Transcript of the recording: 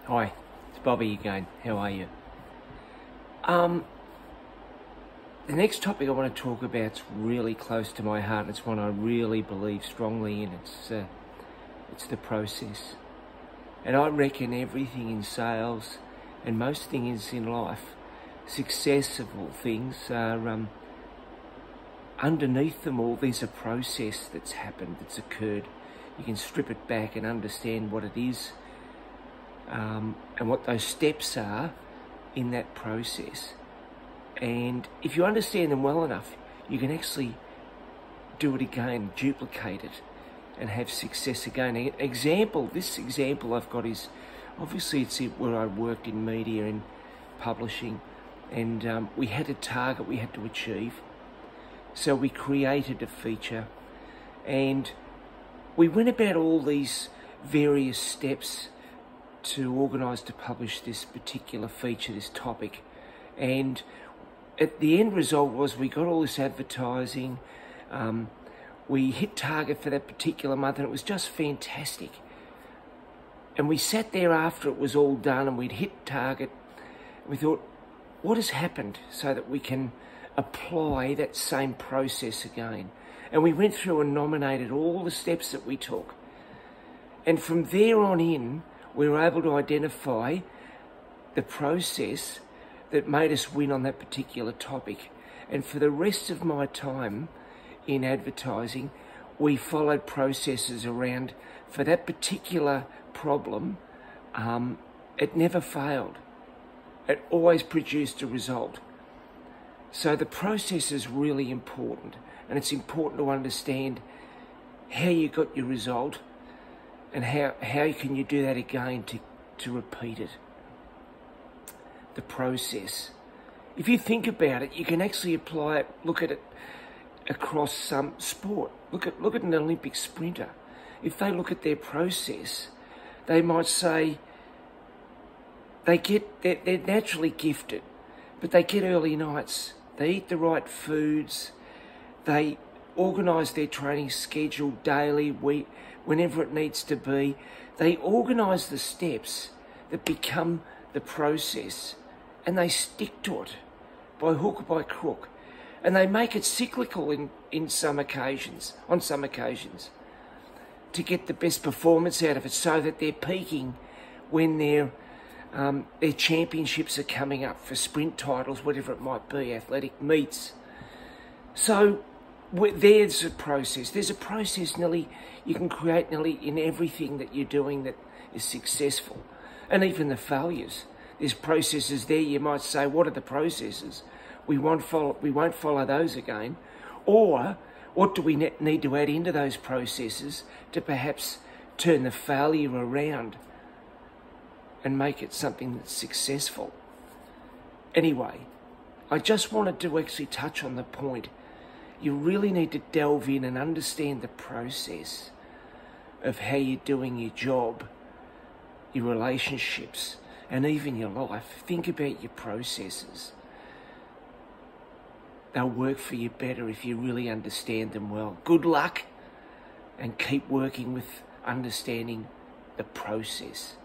Hi, it's Bobby again. How are you? The next topic I want to talk about is really close to my heart. It's one I really believe strongly in. It's the process. And I reckon everything in sales and most things in life, success of all things, are underneath them all. There's a process that's happened, that's occurred. You can strip it back and understand what it is. And what those steps are in that process. And if you understand them well enough, you can actually do it again, duplicate it, and have success again. This example I've got is, obviously it's where I worked in media and publishing, and we had a target we had to achieve. So we created a feature, and we went about all these various steps to organise to publish this particular feature, this topic. And at the end result was we got all this advertising, we hit target for that particular month, and it was just fantastic. And we sat there after it was all done and we'd hit target, and we thought, what has happened so that we can apply that same process again? And we went through and nominated all the steps that we took. And from there on in, we were able to identify the process that made us win on that particular topic. And for the rest of my time in advertising, we followed processes around for that particular problem. It never failed. It always produced a result. So the process is really important, and it's important to understand how you got your result and how can you do that again to repeat it. The process. If you think about it, you can actually apply it, look at it across some sport. Look at an Olympic sprinter. If they look at their process, they might say they're naturally gifted, but they get early nights, they eat the right foods, they organise their training schedule daily, whenever it needs to be. They organise the steps that become the process, and they stick to it by hook or by crook. And they make it cyclical on some occasions, to get the best performance out of it, so that they're peaking when their championships are coming up for sprint titles, whatever it might be, athletic meets. So there's a process. There's a process you can create nearly in everything that you're doing that is successful. And even the failures. There's processes there. You might say, what are the processes? We won't follow those again. Or what do we need to add into those processes to perhaps turn the failure around and make it something that's successful? Anyway, I just wanted to actually touch on the point. You really need to delve in and understand the process of how you're doing your job, your relationships, and even your life. Think about your processes. They'll work for you better if you really understand them well. Good luck, and keep working with understanding the process.